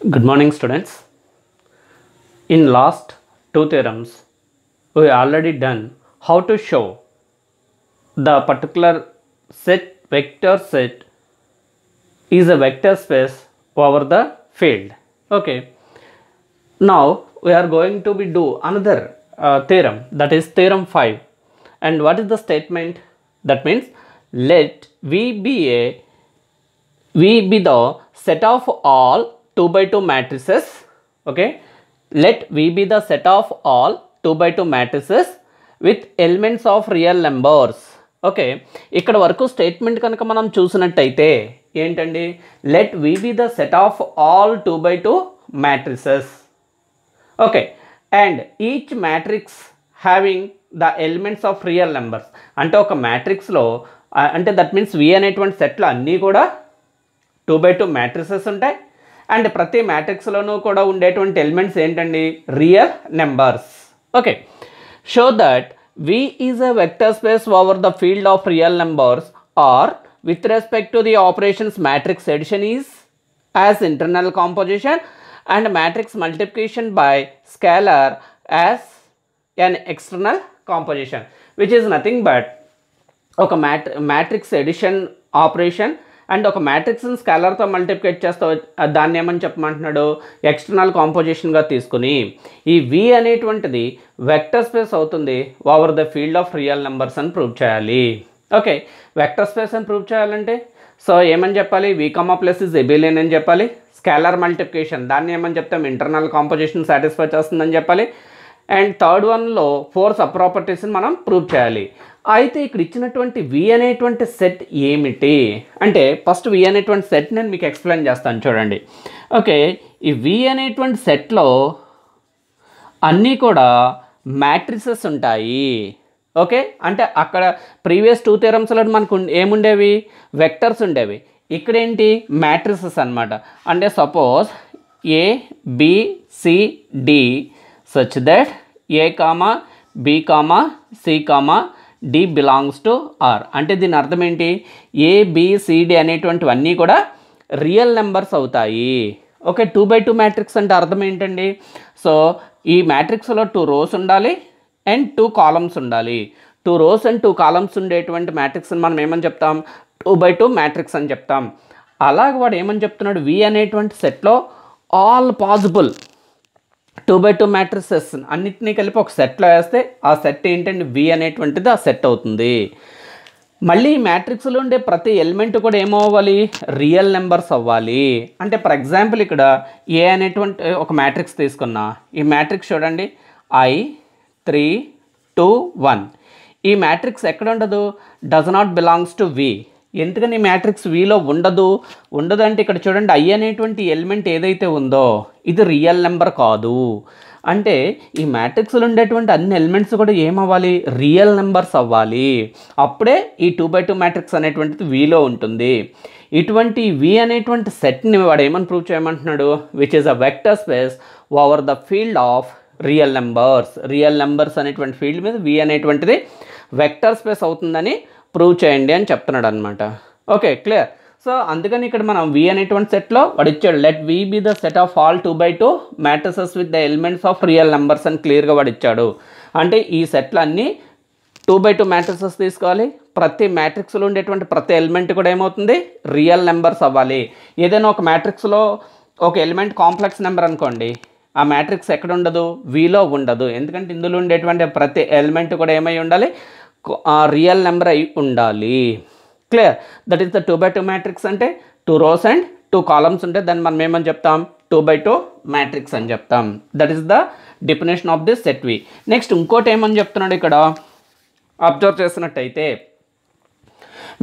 Good morning, students. In last two theorems, we already done how to show the particular vector set is a vector space over the field. Okay. Now we are going to do another theorem, that is theorem 5. And what is the statement? That means let V be the set of all 2 by 2 matrices. Okay, let V be the set of all 2 by 2 matrices with elements of real numbers. Okay, ఇక్కడ వరకు statement కనుక మనం చూసినట్టయితే ఏంటండి, let V be the set of all 2 by 2 matrices. Okay, and each matrix having the elements of real numbers. అంటే ఒక మ్యాట్రిక్స్లో అంటే that means V అనేటువంటి సెట్లు అన్నీ కూడా 2 by 2 మ్యాట్రిసెస్ ఉంటాయి. అండ్ ప్రతి మ్యాట్రిక్స్లోనూ కూడా ఉండేటువంటి ఎలిమెంట్స్ ఏంటండి, real numbers. Okay, show that V is a vector space over the field of real numbers, or with respect to the operations matrix addition is as internal composition and matrix multiplication by scalar as an external composition, which is nothing but ఒక matrix edition operation and ఒక మ్యాట్రిక్స్ని స్కాలర్తో multiplicate చేస్తూ దాన్ని ఏమని చెప్పమంటున్నాడు, external కాంపోజిషన్గా తీసుకుని ఈ V అనేటువంటిది vector space అవుతుంది over the field of real numbers అని ప్రూవ్ చేయాలి. ఓకే, వెక్టర్ స్పేస్ అని ప్రూవ్ చేయాలంటే సో ఏమని చెప్పాలి, V, ప్లస్ ఇస్ ఎబిలియన్ అని చెప్పాలి. స్కాలర్ మల్టిప్లికేషన్ దాన్ని ఏమని చెప్తాం, ఇంటర్నల్ కాంపోజిషన్ సాటిస్ఫై చేస్తుందని చెప్పాలి. అండ్ థర్డ్ వన్లో 4 సబ్ ప్రాపర్టీస్ని మనం ప్రూవ్ చేయాలి. అయితే ఇక్కడ ఇచ్చినటువంటి V అనేటువంటి సెట్ ఏమిటి అంటే, ఫస్ట్ V అనేటువంటి సెట్ నేను మీకు ఎక్స్ప్లెయిన్ చేస్తాను చూడండి. ఓకే, ఈ V అనేటువంటి సెట్లో అన్నీ కూడా మ్యాట్రిసెస్ ఉంటాయి. ఓకే, అంటే అక్కడ ప్రీవియస్ 2 థియరమ్స్లో మనకు ఏముండేవి, వెక్టర్స్ ఉండేవి. ఇక్కడ ఏంటి, మ్యాట్రిసెస్ అనమాట. అంటే suppose A, B, C, D such that A, B, C, D belongs to R. అంటే దీని అర్థం ఏంటి, A, B, C, D అనేటువంటివన్నీ కూడా రియల్ నెంబర్స్ అవుతాయి. ఓకే, 2 by 2 మ్యాట్రిక్స్ అంటే అర్థం ఏంటండి, సో ఈ మ్యాట్రిక్స్లో 2 rows ఉండాలి అండ్ 2 columns ఉండాలి. 2 rows అండ్ 2 columns ఉండేటువంటి మ్యాట్రిక్స్ని మనం ఏమని చెప్తాం, 2 by 2 మ్యాట్రిక్స్ అని చెప్తాం. అలాగే వాడు ఏమని చెప్తున్నాడు, V అనేటువంటి సెట్లో ఆల్ పాసిబుల్ 2 by 2 మ్యాట్రిసెస్ అన్నిటినీ కలిపి ఒక సెట్లో వేస్తే ఆ సెట్ ఏంటంటే V అనేటువంటిది ఆ సెట్ అవుతుంది. మళ్ళీ ఈ మ్యాట్రిక్స్లో ఉండే ప్రతి ఎలిమెంట్ కూడా ఏమవ్వాలి, రియల్ నెంబర్స్ అవ్వాలి. అంటే ఫర్ ఎగ్జాంపుల్ ఇక్కడ A అనేటువంటి ఒక మ్యాట్రిక్స్ తీసుకున్నా. ఈ మ్యాట్రిక్స్ చూడండి, I 3 2 1. ఈ మ్యాట్రిక్స్ ఎక్కడ ఉండదు, does not belongs to V. ఎందుకని ఈ మ్యాట్రిక్స్ Vలో ఉండదు అంటే ఇక్కడ చూడండి, I అనేటువంటి ఎలిమెంట్ ఏదైతే ఉందో ఇది రియల్ నెంబర్ కాదు. అంటే ఈ మ్యాట్రిక్స్లో ఉండేటువంటి అన్ని ఎలిమెంట్స్ కూడా ఏమవ్వాలి, రియల్ నెంబర్స్ అవ్వాలి. అప్పుడే ఈ 2 by 2 మ్యాట్రిక్స్ అనేటువంటిది Vలో ఉంటుంది. ఇటువంటి V అనేటువంటి సెట్ని వాడు ఏమని ప్రూవ్ చేయమంటున్నాడు, which is a vector space over the field of real numbers. Real numbers అనేటువంటి ఫీల్డ్ మీద V అనేటువంటిది వెక్టర్ స్పేస్ అవుతుందని ప్రూవ్ చేయండి అని చెప్తున్నాడు అనమాట. Okay, clear. సో అందుకని ఇక్కడ మనం V అనేటువంటి సెట్లో వాడు ఇచ్చాడు, let V B the set of all 2 by 2 matrices with the elements of real numbers అని క్లియర్గా వాడు ఇచ్చాడు. అంటే ఈ సెట్లు అన్నీ 2 by 2 మ్యాట్రిసెస్ తీసుకోవాలి. ప్రతి మ్యాట్రిక్స్లో ఉండేటువంటి ప్రతి ఎలిమెంట్ కూడా ఏమవుతుంది, రియల్ నెంబర్స్ అవ్వాలి. ఏదైనా ఒక మ్యాట్రిక్స్లో ఒక ఎలిమెంట్ కాంప్లెక్స్ నెంబర్ అనుకోండి, ఆ మ్యాట్రిక్స్ ఎక్కడ ఉండదు, Vలో ఉండదు. ఎందుకంటే ఇందులో ఉండేటువంటి ప్రతి ఎలిమెంట్ కూడా ఏమై ఉండాలి, రియల్ నెంబర్ అయి ఉండాలి. Clear, that is the 2 by 2 matrix. అంటే 2 rows అండ్ 2 columns ఉంటే దాన్ని మనం ఏమని చెప్తాం, 2 by 2 మ్యాట్రిక్స్ అని చెప్తాం. That is the definition of this set V. Next ఇంకోటి ఏమని చెప్తున్నాడు ఇక్కడ, అబ్జర్వ్ చేసినట్టయితే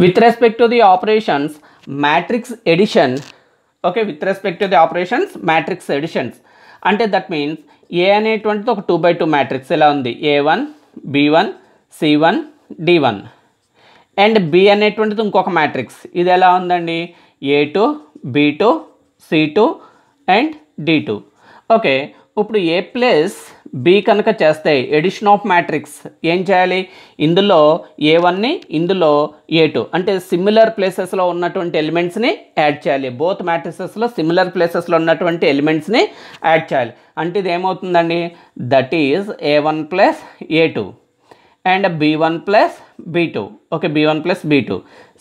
with respect to the operations matrix addition. Okay, with respect to the operations matrix additions అంటే దట్ మీన్స్ A అనేటువంటిది ఒక 2 by 2 మ్యాట్రిక్స్ ఎలా ఉంది, A1 B1 C1 D1 and B అనేటువంటిది ఇంకొక మ్యాట్రిక్స్, ఇది ఎలా ఉందండి, A2 B2 C2 and D2. Okay, ఇప్పుడు ఏ ప్లస్ బి కనుక చేస్తే ఎడిషన్ ఆఫ్ మ్యాట్రిక్స్ ఏం చేయాలి, ఇందులో ఏ1ని ఇందులో ఏ2 అంటే సిమిలర్ ప్లేసెస్లో ఉన్నటువంటి ఎలిమెంట్స్ని యాడ్ చేయాలి. బోత్ మ్యాట్రిసెస్లో సిమిలర్ ప్లేసెస్లో ఉన్నటువంటి ఎలిమెంట్స్ని యాడ్ చేయాలి. అంటే ఇది ఏమవుతుందండి, that is A one plus A two and b1 plus b2. Okay, b1 plus b2,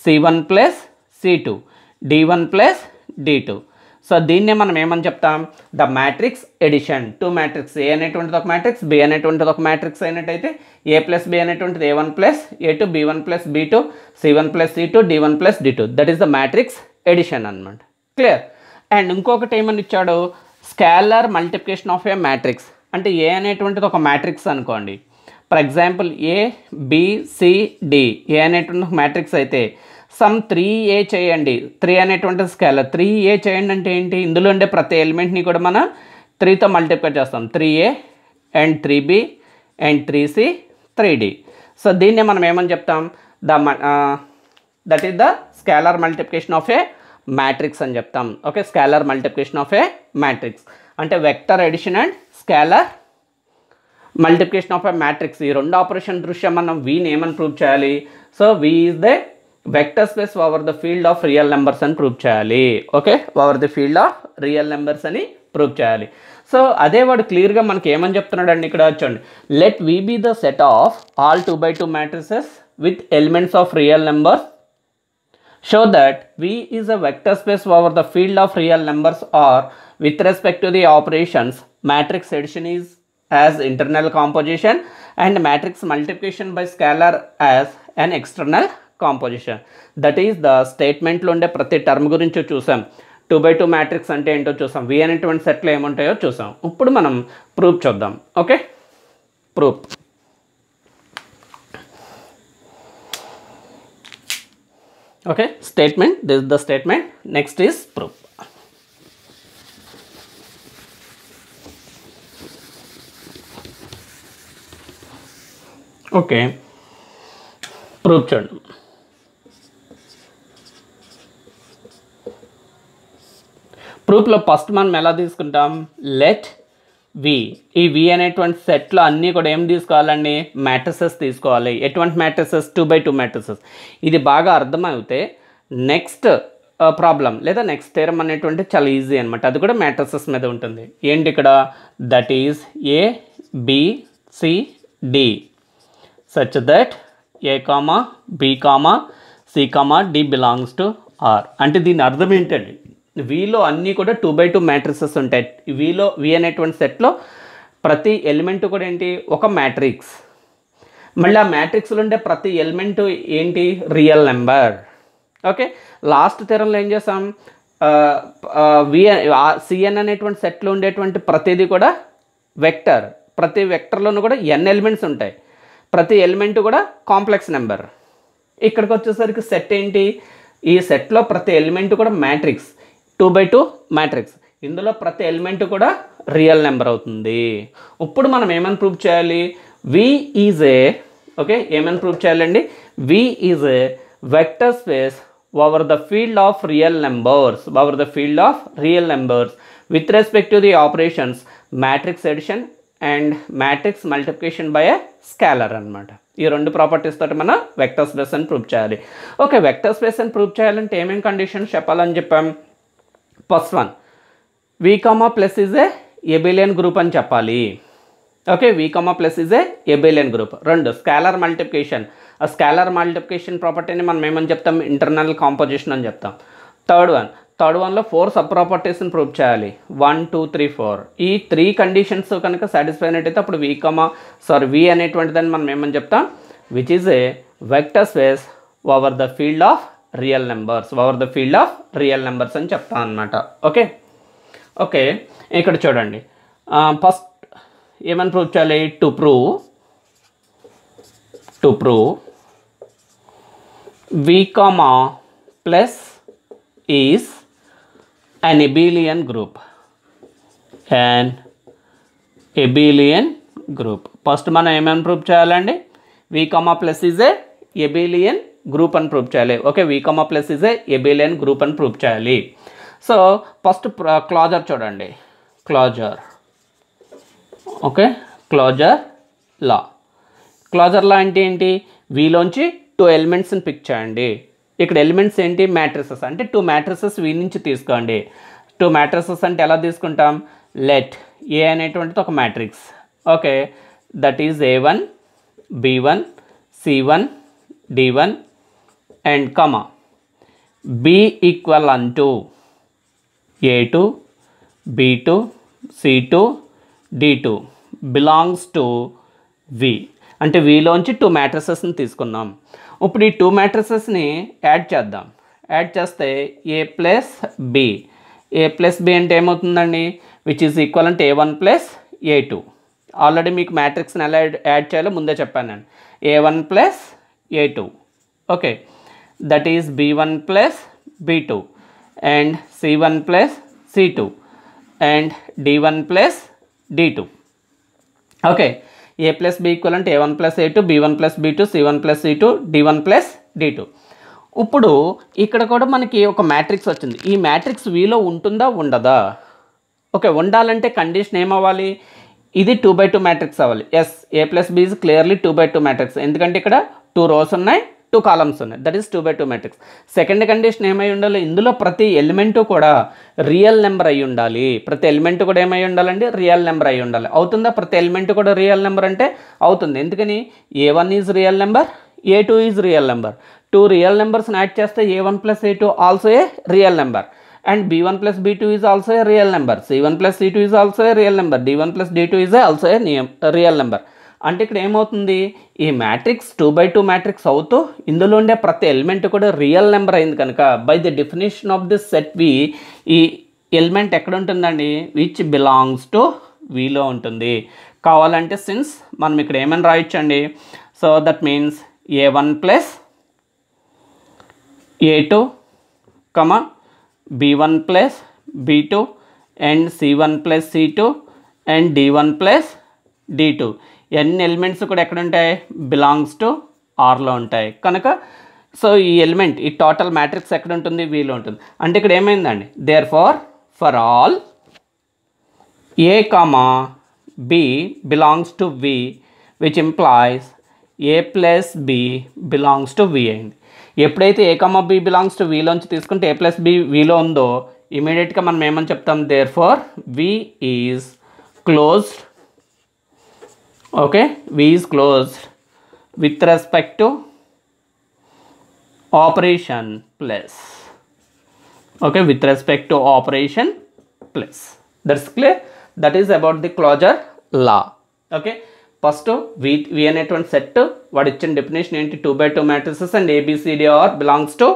c1 plus c2, d1 plus d2. So దీన్నే మనం ఏమని చెప్తాం, the matrix addition. Two matrix A అనేటువంటిది ఒక మ్యాట్రిక్స్, బి అనేటువంటిది ఒక మ్యాట్రిక్స్ అయినట్టయితే ఏ ప్లస్ బి అనేటువంటిది A one plus A two, B one plus B two, C one plus C two, D one plus D two. That is the matrix addition అనమాట. క్లియర్. అండ్ ఇంకొకటి ఏమని ఇచ్చాడు, scalar multiplication of a matrix. అంటే ఏ అనేటువంటిది ఒక మ్యాట్రిక్స్ అనుకోండి. For example A B C D, A అనేటువంటి ఒక మ్యాట్రిక్స్ అయితే సమ్ 3a చేయండి. 3 అనేటువంటి స్కేలర్, 3a చేయండి అంటే ఏంటి, ఇందులో ఉండే ప్రతి ఎలిమెంట్ని కూడా మనం 3తో మల్టిప్లై చేస్తాం. 3a and 3b and 3c 3d. So దీన్నే మనం ఏమని చెప్తాం, that is the scalar multiplication of a matrix అని చెప్తాం. Okay, scalar multiplication of a matrix అంటే vector addition and scalar multiplication of a matrix. ఈ రెండు ఆపరేషన్ దృష్ట్యా మనం వీని ఏమని ప్రూవ్ చేయాలి, so V is the vector space over the field of real numbers అని ప్రూవ్ చేయాలి. Okay, over the field of real numbers అని ప్రూవ్ చేయాలి. సో అదే వాడు క్లియర్గా మనకి ఏమని చెప్తున్నాడు అండి, ఇక్కడ చూడండి, let V be the set of all 2x2 matrices with elements of real numbers. Show that V is a vector space over the field of real numbers R with respect to the operations matrix addition is as internal composition and matrix multiplication by scalar as an external composition. That is the statement లో ఉండే ప్రతి term గురించి చూసాం. 2x2 matrix అంటే ఏంటో చూసాం, వి అనేటువంటి సెట్లో ఏముంటాయో చూసాం. ఇప్పుడు మనం ప్రూఫ్ చూద్దాం. Okay, proof. Okay, statement, this is the statement. Next is proof. Okay, proof చూడండి. ప్రూఫ్లో ఫస్ట్ మనం ఎలా తీసుకుంటాం, లెట్ వి, ఈ వి అనేటువంటి సెట్లో అన్నీ కూడా ఏం తీసుకోవాలండి, మ్యాట్రిసెస్ తీసుకోవాలి. ఎటువంటి మ్యాట్రిసెస్, 2x2 మ్యాట్రిసెస్. ఇది బాగా అర్థమైతే నెక్స్ట్ ప్రాబ్లం లేదా నెక్స్ట్ థియరం అనేటువంటి చాలా ఈజీ అనమాట. అది కూడా మ్యాట్రిసెస్ మీద ఉంటుంది. ఏంటి ఇక్కడ, that is A B C D such that a comma b comma c comma d belongs to r. అంటే దీని అర్థం ఏంటండి, వీలో అన్నీ కూడా 2x2 మ్యాట్రిసెస్ ఉంటాయి. వీలో వి అనేటువంటి సెట్లో ప్రతి ఎలిమెంట్ కూడా ఏంటి, ఒక మ్యాట్రిక్స్. మళ్ళీ ఆ మ్యాట్రిక్స్లో ఉండే ప్రతి ఎలిమెంట్ ఏంటి, రియల్ నెంబర్. ఓకే, లాస్ట్ థియరంలో ఏం చేసాం, సిఎన్ అనేటువంటి సెట్లో ఉండేటువంటి ప్రతిదీ కూడా వెక్టర్. ప్రతి వెక్టర్లోనూ కూడా n ఎలిమెంట్స్ ఉంటాయి. ప్రతి ఎలిమెంట్ కూడా కాంప్లెక్స్ నెంబర్. ఇక్కడికి వచ్చేసరికి సెట్ ఏంటి, ఈ సెట్లో ప్రతి ఎలిమెంట్ కూడా మ్యాట్రిక్స్, 2x2 మ్యాట్రిక్స్. ఇందులో ప్రతి ఎలిమెంట్ కూడా రియల్ నెంబర్ అవుతుంది. ఇప్పుడు మనం ఏమని ప్రూవ్ చేయాలి, వి ఈజ్ ఏ, ఓకే, ఏమని ప్రూవ్ చేయాలండి, V is a vector space over the field of real numbers, over the field of real numbers with respect to the operations matrix addition and matrix multiplication by a scalar అనమాట. ఈ రెండు properties తోటి మనం vector space అని prove చేయాలి. Okay, vector space అని prove చేయాలంటే ఏమేమి కండిషన్స్ చెప్పాలని చెప్పాం. First one, V comma plus is a abelian group అని చెప్పాలి. Okay, V comma plus is a abelian group. రెండు, స్కాలర్ మల్టిప్లికేషన్. ఆ స్కాలర్ మల్టిప్లికేషన్ ప్రాపర్టీని మనం ఏమని చెప్తాం, ఇంటర్నల్ కాంపోజిషన్ అని చెప్తాం. థర్డ్ వన్లో 4 సబ్ ప్రాపర్టీస్ని ప్రూవ్ చేయాలి. 1 2 3 4. ఈ 3 కండిషన్స్ కనుక సాటిస్ఫై అయినట్టయితే అప్పుడు వి అనేటువంటిదని మనం ఏమని చెప్తాం, which is a vector space over the field of real numbers, over the field of real numbers అని చెప్తాం అనమాట. ఓకే, ఓకే, ఇక్కడ చూడండి. ఫస్ట్ ఏమని ప్రూవ్ చేయాలి, to prove V comma plus is an abelian group. An abelian group. First మనం ఏమని prove చేయాలండి, V comma plus is a abelian group అని ప్రూవ్ చేయాలి. Okay, V comma plus is a abelian group అని prove చేయాలి. So first closure చూడండి, closure okay, closure law. Closure law అంటే ఏంటి? వీలోంచి 2 ఎలిమెంట్స్ని పిక్ చేయండి. ఇక్కడ ఎలిమెంట్స్ ఏంటి? మ్యాట్రిసెస్. అంటే 2 మ్యాట్రిసెస్ వీ నుంచి తీసుకోండి. 2 మ్యాట్రిసెస్ అంటే ఎలా తీసుకుంటాం? లెట్ ఏ అనేటువంటిది ఒక matrix. Okay, that is A1 B1 C1 D1 and comma B equal అంటూ A2 B2 C2 D2 belongs to V. అంటే వీలోంచి 2 మ్యాట్రిసెస్ని తీసుకుందాం. ఇప్పుడు ఈ 2 మ్యాట్రిసెస్ని యాడ్ చేద్దాం. యాడ్ చేస్తే A plus B. A plus B అంటే ఏమవుతుందండి? విచ్ ఈజ్ ఈక్వల్ అంటే A1 ప్లస్ A2. ఆల్రెడీ మీకు మ్యాట్రిక్స్ని ఎలా యాడ్ చేయాలో ముందే చెప్పాను నేను. A1 plus A2. Okay, that is B1 plus B2 and C1 plus C2 and D1 plus D2. Okay, A plus B equal అంటే A1 plus A2 B1 plus B2 C1 plus C2 D1 plus D2. ఇప్పుడు ఇక్కడ కూడా మనకి ఒక matrix వచ్చింది. ఈ matrix వీలో ఉంటుందా ఉండదా? ఓకే, ఉండాలంటే కండిషన్ ఏమవ్వాలి? ఇది 2x2 మ్యాట్రిక్స్ అవ్వాలి. Yes, A plus B is clearly 2x2 matrix. ఎందుకంటే ఇక్కడ 2 రోస్ ఉన్నాయి, 2 కాలమ్స్ ఉన్నాయి. That is 2x2 matrix. Second condition ఏమై ఉండాలి? ఇందులో ప్రతి ఎలిమెంటు కూడా రియల్ నెంబర్ అయి ఉండాలి. ప్రతి ఎలిమెంట్ కూడా ఏమై ఉండాలండి? రియల్ నెంబర్ అయి ఉండాలి. అవుతుందా? ప్రతి ఎలిమెంట్ కూడా రియల్ నెంబర్ అంటే అవుతుంది. ఎందుకని? A1 is real number, A2 is real number. 2 real నెంబర్స్ని యాడ్ చేస్తే A1 plus A2 also a real number. And B1 plus B2 is also a real number. C1 plus C2 is also a real number. D1 plus D2 is also a real number. అంటే ఇక్కడ ఏమవుతుంది? ఈ matrix 2x2 matrix అవుతూ ఇందులో ఉండే ప్రతి element కూడా real number అయింది కనుక by the definition of this set V, ఈ ఎలిమెంట్ ఎక్కడ ఉంటుందండి? విచ్ బిలాంగ్స్ టు వీలో ఉంటుంది. కావాలంటే సిన్స్ మనం ఇక్కడ ఏమని రాయొచ్చండి? So that means A1 plus A2 comma B1 plus B2 and C1 plus C2 and D1 plus D2. ఎన్ని ఎలిమెంట్స్ కూడా ఎక్కడ ఉంటాయి? బిలాంగ్స్ టు ఆర్లో ఉంటాయి కనుక సో ఈ ఎలిమెంట్, ఈ టోటల్ మ్యాట్రిక్స్ ఎక్కడ ఉంటుంది? వీలో ఉంటుంది. అంటే ఇక్కడ ఏమైందండి? Therefore all A comma B belongs to V which implies A plus B belongs to V అయింది. ఎప్పుడైతే A comma B belongs to వీలోంచి తీసుకుంటే A ప్లస్ B వీలో ఉందో ఇమీడియట్గా మనం ఏమని చెప్తాం? Therefore V is closed. Okay, V is closed with respect to operation plus. Okay, with respect to operation plus. That's clear. That is about the closure law. Okay, first V అనేటువంటి set వాడు ఇచ్చిన definition ఏంటి? 2x2 matrices and ABCD are belongs to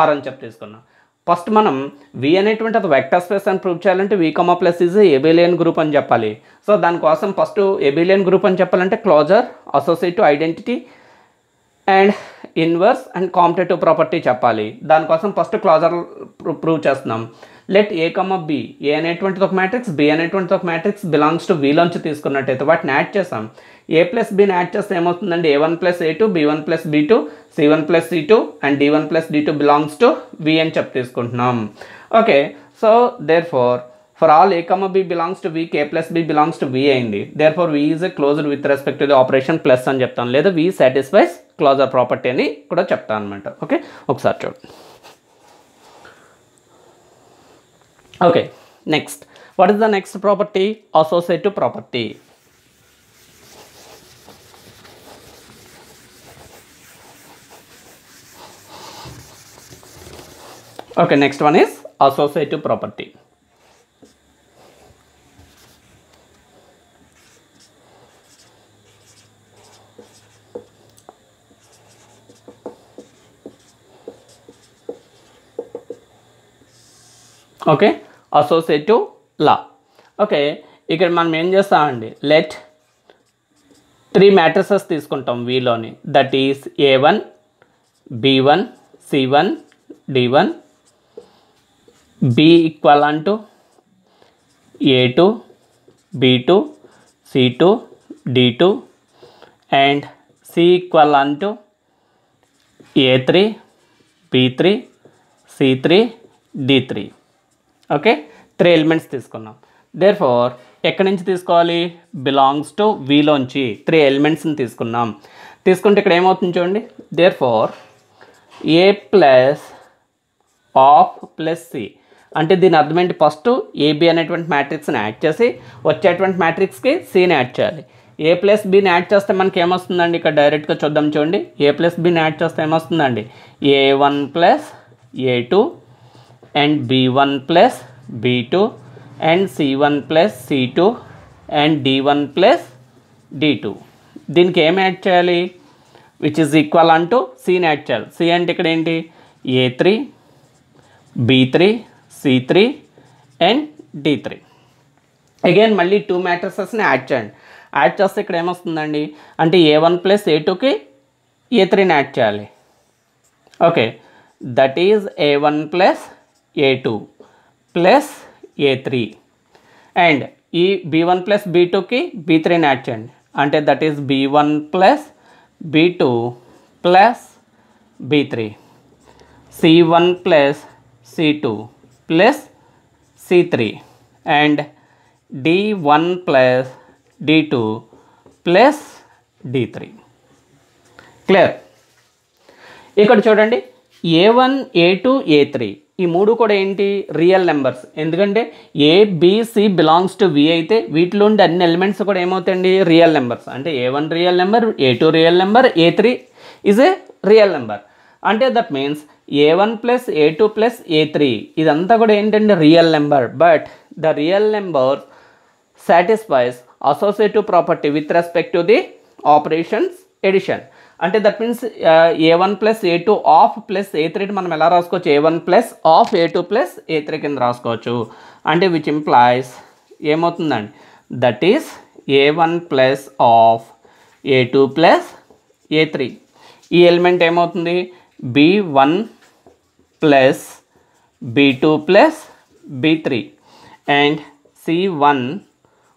R అని చెప్పి తీసుకున్నాం. First మనం V అనేటువంటి అది వెక్టర్ స్పేస్ అని ప్రూవ్ చేయాలంటే V, plus is abelian group అని చెప్పాలి. సో దానికోసం ఫస్ట్ ఏబిలియన్ గ్రూప్ అని చెప్పాలంటే closure, associative identity and inverse and commutative property చెప్పాలి. దానికోసం ఫస్ట్ క్లోజర్ ప్రూవ్ చేస్తున్నాం. లెట్ A, B, A అనేటువంటిది ఒక మ్యాట్రిక్స్, B అనేటువంటిది ఒక మ్యాట్రిక్స్ బిలాంగ్స్ టు వీలోంచి తీసుకున్నట్టయితే వాటిని యాడ్ చేస్తాం. A ప్లస్ Bని యాడ్ చేస్తే ఏమవుతుందండి? A1 plus A2 B1 plus B2 C1 plus C2 and D1 plus D2 belongs to V అని చెప్పి తీసుకుంటున్నాం. Okay, so therefore all A, B belongs to V, K plus B belongs to V అయింది. Therefore V is closed with respect to the operation plus అని చెప్తాను, లేదా V satisfies closure property అని కూడా చెప్తాను అనమాట. Okay, ఒకసారి చూడండి. Okay, next what is the next property? Associative property. Okay, next one is associative property. Okay, associative law. Okay, ఇక్కడ మనం ఏం చేస్తామండి? లెట్ 3 matrices తీసుకుంటాం వీలోని. That is A1 B1 C1 D1 B equivalent to A2 B2 C2 D2 and C equivalent to A3 B3 C3 D3. Okay, 3 elements తీసుకున్నాం. Therefore ఎక్కడి నుంచి తీసుకోవాలి? బిలాంగ్స్ టు వీలోంచి 3 ఎలిమెంట్స్ని తీసుకుంటే ఇక్కడ ఏమవుతుంది చూడండి. Therefore A plus of plus C అంటే దీని అర్థం ఏంటి? ఫస్ట్ ఏబి అనేటువంటి మ్యాట్రిక్స్ని యాడ్ చేసి వచ్చేటువంటి మ్యాట్రిక్స్కి సిని యాడ్ చేయాలి. ఏ ప్లస్ బిని యాడ్ చేస్తే మనకి ఏమొస్తుందండి? ఇక్కడ డైరెక్ట్గా చూద్దాం చూడండి. ఏ ప్లస్ బిని యాడ్ చేస్తే ఏమొస్తుందండి? A1 plus A2 and B1 plus B2 and C1 plus C2 and D1 plus D2. దీనికి ఏం యాడ్ చేయాలి? విచ్ ఈజ్ ఈక్వల్ అంటూ సిని యాడ్ చేయాలి. సి అంటే ఇక్కడ ఏంటి? A3 B3 C3 and D3. Again మళ్ళీ 2 మ్యాట్రిసెస్ని యాడ్ చేయండి. యాడ్ చేస్తే ఇక్కడ ఏమొస్తుందండి? అంటే A1 ప్లస్ A2కి A3ని యాడ్ చేయాలి. Okay, that is A1 plus A2 plus A3 and ఈ B1 ప్లస్ B2కి B3ని యాడ్ చేయండి. అంటే that is B1 plus B2 plus B3 C1 plus C2 plus C3 and D1 plus D2 plus D3. Clear? ఇక్కడ చూడండి, A1 A2 A3 ఈ మూడు కూడా ఏంటి? Real numbers. ఎందుకంటే ABC బిలాంగ్స్ టు V అయితే వీటిలో ఉండే అన్ని ఎలిమెంట్స్ కూడా ఏమవుతాయండి? Real numbers. అంటే A1 real number, A2 real number, A3 is a real number. అంటే that means A1 plus A2 plus A3 ఇదంతా కూడా ఏంటంటే real number. But the real number satisfies associative property with respect to the operations addition. అంటే that means A1 plus A2 of plus A3 మనం ఎలా రాసుకోవచ్చు? A1 plus of A2 plus A3 కింద రాసుకోవచ్చు. అంటే విచ్ ఇంప్లాయిస్ ఏమవుతుందండి? That is A1 plus of A2 plus A3. ఈ element ఏమవుతుంది? B1 plus B2 plus B3 and C1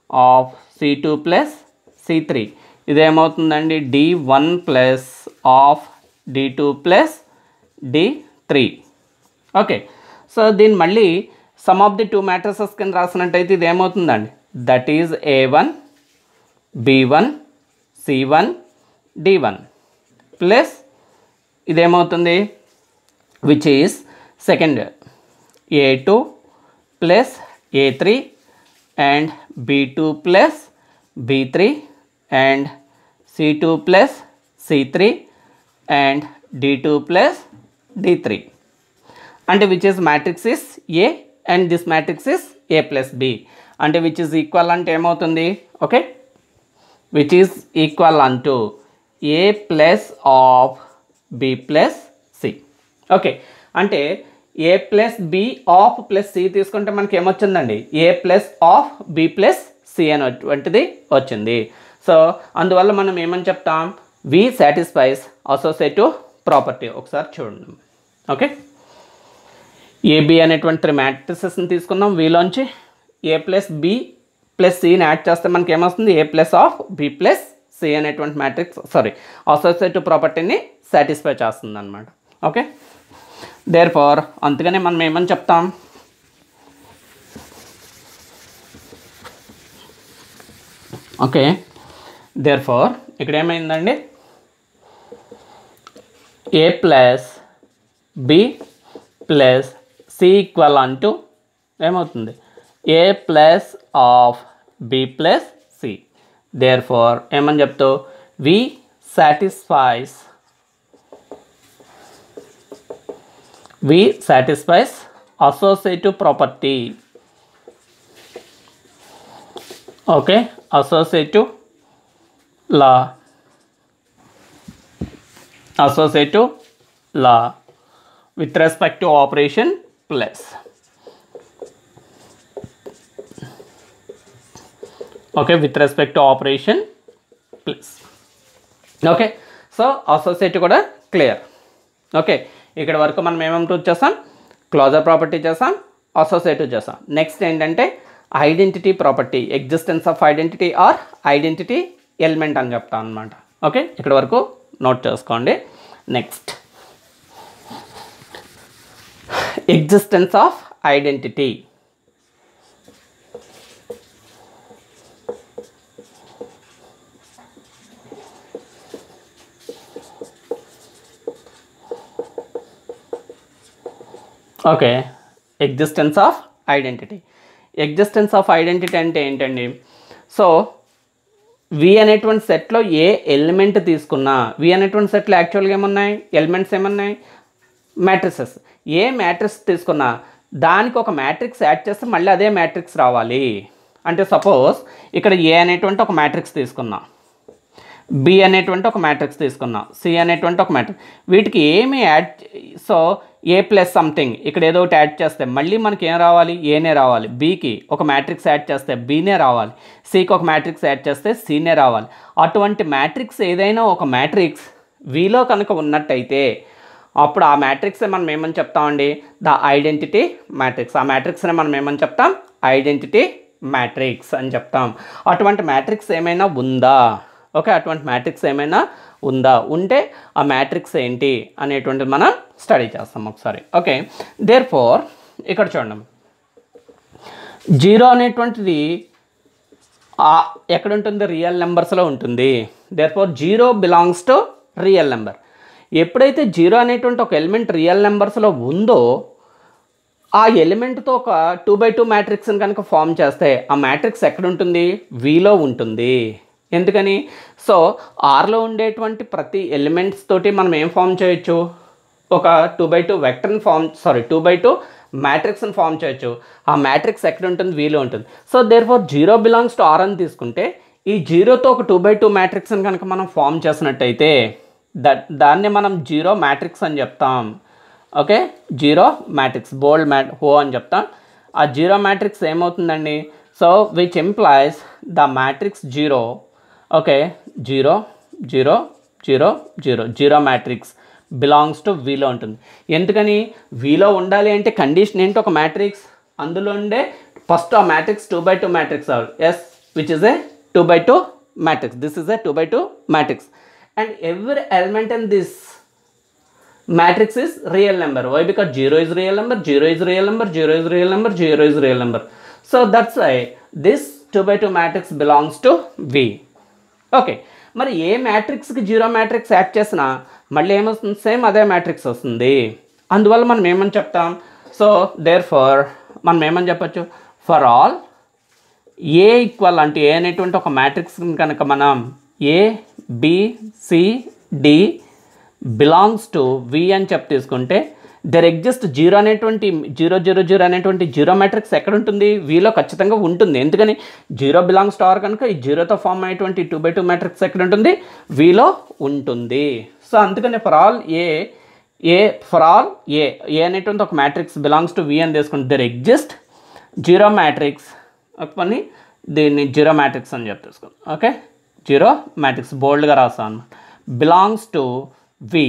of C2 plus C3. ఇదేమవుతుందండి? D1 plus of D2 plus D3. Okay, so దీన్ని మళ్ళీ some of the 2 matrices కింద రాసినట్టయితే ఇది ఏమవుతుందండి? That is A1 B1 C1 D1 plus ఇదేమవుతుంది? Which is second A2 plus A3 and B2 plus B3 and C2 plus C3 and D2 plus D3. And which is matrix is A and this matrix is A plus B. And which is equal and ఏమవుతుంది? Okay, which is equal unto A plus of B plus C. Okay, అంటే A plus B of plus C తీసుకుంటే మనకి ఏమొచ్చిందండి? A plus of B plus C అనేటువంటిది వచ్చింది. So అందువల్ల మనం ఏమని చెప్తాం? V satisfies associative property. ఒకసారి చూడండి. ఓకే, AB అనేటువంటి 3 మ్యాట్రిసెస్ని తీసుకుందాం. వీలోంచి A ప్లస్ B ప్లస్ Cని యాడ్ చేస్తే మనకి ఏమొస్తుంది? A plus of B plus C అనేటువంటి మ్యాట్రిక్స్ అసోసియేటివ్ ప్రాపర్టీని సాటిస్ఫై చేస్తుంది అనమాట. ఓకే, దేర్ ఫార్ అందుకనే మనం ఏమని చెప్తాం? ఓకే, దేర్ ఫార్ ఇక్కడ ఏమైందండి? A plus B plus C equal అంటూ ఏమవుతుంది? A plus of B plus C. Therefore ఏమని చెప్తావు? V satisfies associative property. Okay, associative law with respect to operation plus. Okay, with respect to operation plus. Okay, so associative కూడా clear. Okay, ఇక్కడ వరకు మనం ఏమేమి prove చేస్తాం? Closure property చేస్తాం, associative చేస్తాం. నెక్స్ట్ ఏంటంటే identity property, existence of identity or identity element అని చెప్తాం అనమాట. ఓకే, ఇక్కడ వరకు నోట్ చేసుకోండి. Next existence of identity. Okay, existence of identity. Existence of identity అంటే ఏంటండి? సో వి అనేటువంటి సెట్లో ఏ ఎలిమెంట్ తీసుకున్నా, వి అనేటువంటి సెట్లో యాక్చువల్గా ఏమున్నాయి, ఎలిమెంట్స్ ఏమున్నాయి, మ్యాట్రిసెస్. ఏ మ్యాట్రిక్స్ తీసుకున్నా దానికి ఒక మ్యాట్రిక్స్ యాడ్ చేస్తే మళ్ళీ అదే మ్యాట్రిక్స్ రావాలి. అంటే సపోజ్ ఇక్కడ ఏ అనేటువంటి ఒక మ్యాట్రిక్స్ తీసుకున్నా, బి అనేటువంటి ఒక మ్యాట్రిక్స్ తీసుకున్నా, సి అనేటువంటి ఒక మ్యాట్రిక్స్, వీటికి ఏమి యాడ్, సో ఏ ప్లస్ సంథింగ్ ఇక్కడ ఏదో ఒకటి యాడ్ చేస్తే మళ్ళీ మనకి ఏం రావాలి, ఏనే రావాలి. బీకి ఒక మ్యాట్రిక్స్ యాడ్ చేస్తే బీనే రావాలి. సికి ఒక మ్యాట్రిక్స్ యాడ్ చేస్తే సీనే రావాలి. అటువంటి మ్యాట్రిక్స్ ఏదైనా ఒక మ్యాట్రిక్స్ వీలో కనుక ఉన్నట్టయితే అప్పుడు ఆ మ్యాట్రిక్స్ మనం ఏమని చెప్తామండి, ద ఐడెంటిటీ మ్యాట్రిక్స్. ఆ మ్యాట్రిక్స్ని మనం ఏమని చెప్తాం, ఐడెంటిటీ మ్యాట్రిక్స్ అని చెప్తాం. అటువంటి మ్యాట్రిక్స్ ఏమైనా ఉందా, ఓకే, అటువంటి మ్యాట్రిక్స్ ఏమైనా ఉందా, ఉంటే ఆ మ్యాట్రిక్స్ ఏంటి అనేటువంటిది మనం స్టడీ చేస్తాం ఒకసారి. ఓకే, దేర్ ఫోర్ ఇక్కడ చూడండి, జీరో అనేటువంటిది ఎక్కడ ఉంటుంది, రియల్ నెంబర్స్లో ఉంటుంది. Therefore zero belongs to real number. ఎప్పుడైతే జీరో అనేటువంటి ఒక ఎలిమెంట్ రియల్ నెంబర్స్లో ఉందో ఆ ఎలిమెంట్తో ఒక 2x2 మ్యాట్రిక్స్ని కనుక ఫామ్ చేస్తే ఆ మ్యాట్రిక్స్ ఎక్కడ ఉంటుంది, వీలో ఉంటుంది. ఎందుకని, సో ఆర్లో ఉండేటువంటి ప్రతి ఎలిమెంట్స్ తోటి మనం ఏం ఫామ్ చేయొచ్చు, ఒక 2x2 వెక్టర్ని ఫామ్ 2x2 మ్యాట్రిక్స్ని ఫామ్ చేయొచ్చు. ఆ మ్యాట్రిక్స్ ఎక్కడ ఉంటుంది, వీలో ఉంటుంది. So therefore zero belongs to R అని తీసుకుంటే ఈ జీరోతో ఒక 2x2 మ్యాట్రిక్స్ని కనుక మనం ఫామ్ చేసినట్టయితే దాన్ని మనం జీరో మ్యాట్రిక్స్ అని చెప్తాం. ఓకే, జీరో మ్యాట్రిక్స్, బోల్డ్ హో అని చెప్తాం. ఆ జీరో మ్యాట్రిక్స్ ఏమవుతుందండి, so which implies the matrix zero. Okay, zero zero zero zero, zero matrix belongs to వీలో ఉంటుంది. ఎందుకని, వీలో ఉండాలి అంటే కండిషన్ ఏంటి, ఒక మ్యాట్రిక్స్ అందులో ఉండే ఫస్ట్ ఆ matrix 2x2 matrix yes which is a 2x2 matrix. This is a 2x2 matrix and every element in this matrix is real number. Why? Because 0 is real number, 0 is real number, 0 is real number, 0 is real number. So that's why this 2x2 matrix belongs to V. Okay, మరి ఏ మ్యాట్రిక్స్కి zero matrix add చేసినా మళ్ళీ ఏమొస్తుంది, same అదే matrix వస్తుంది. అందువల్ల మనం ఏమని చెప్తాం, సో దేర్ ఫార్ మనం ఏమని చెప్పచ్చు, ఫర్ ఆల్ ఏ ఈక్వల్ అంటే ఏ అనేటువంటి ఒక మ్యాట్రిక్స్ కనుక మనం A B C D belongs to V అని చెప్పి తీసుకుంటే దర్ ఎగ్జిస్ట్ జీరో అనేటువంటి 000 అనేటువంటి జీరో మ్యాట్రిక్స్ ఎక్కడ ఉంటుంది, వీలో ఖచ్చితంగా ఉంటుంది. ఎందుకని, జీరో బిలాంగ్స్ టు ఆర్ కనుక ఈ జీరోతో ఫామ్ అయ్యేటువంటి 2x2 మ్యాట్రిక్స్ ఎక్కడ ఉంటుంది, వీలో ఉంటుంది. సో అందుకని ఫర్ ఆల్ ఫర్ ఆల్ ఏ అనేటువంటి ఒక మ్యాట్రిక్స్ బిలాంగ్స్ టు వి అని తీసుకుంటే దర్ ఎగ్జిస్ట్ జీరో మ్యాట్రిక్స్, పని దీన్ని జీరో మ్యాట్రిక్స్ అని చెప్పి తీసుకుంటాం. ఓకే, జీరో మ్యాట్రిక్స్ బోల్డ్గా రాస్తాం అనమాట, belongs to V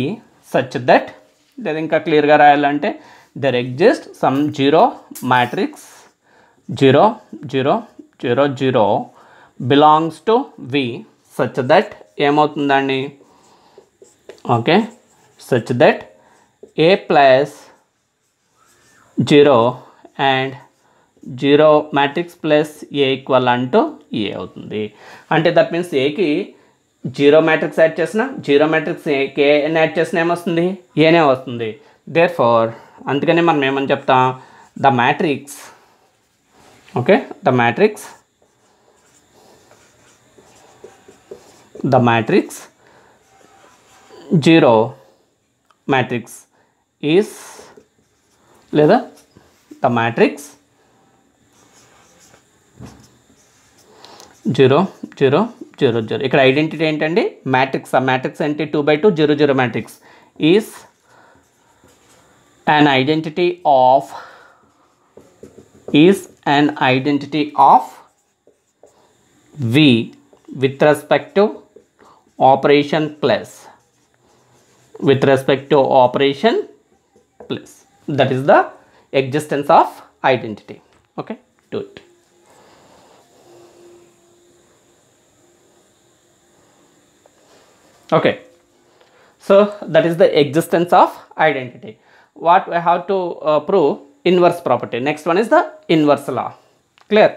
such that, లేదా ఇంకా క్లియర్గా రాయాలంటే there exist some zero matrix 0 0 0 0 belongs to V such that ఏమవుతుందండి, okay, such that A plus 0 and zero matrix plus A equal అంటూ ఏ అవుతుంది. అంటే దట్ మీన్స్ ఏకి జీరో మ్యాట్రిక్స్ యాడ్ చేసిన, జీరో మ్యాట్రిక్స్ ఏకి ఏని యాడ్ చేసిన ఏమొస్తుంది, ఏనే వస్తుంది. దేర్ ఫార్ అందుకని మనం ఏమని చెప్తాం, the matrix, okay, the matrix zero matrix is, లేదా ద మ్యాట్రిక్స్ 0 0 0 0. ఇక్కడ ఐడెంటిటీ ఏంటండి, మ్యాట్రిక్స్. ఆ మ్యాట్రిక్స్ ఏంటి, 2x2 0 0 matrix is an identity of V with respect to operation plus, that is the existence of identity. Okay, do it. Okay, so that is the existence of identity. What we have to prove, inverse property. Next one is the inverse law. Clear?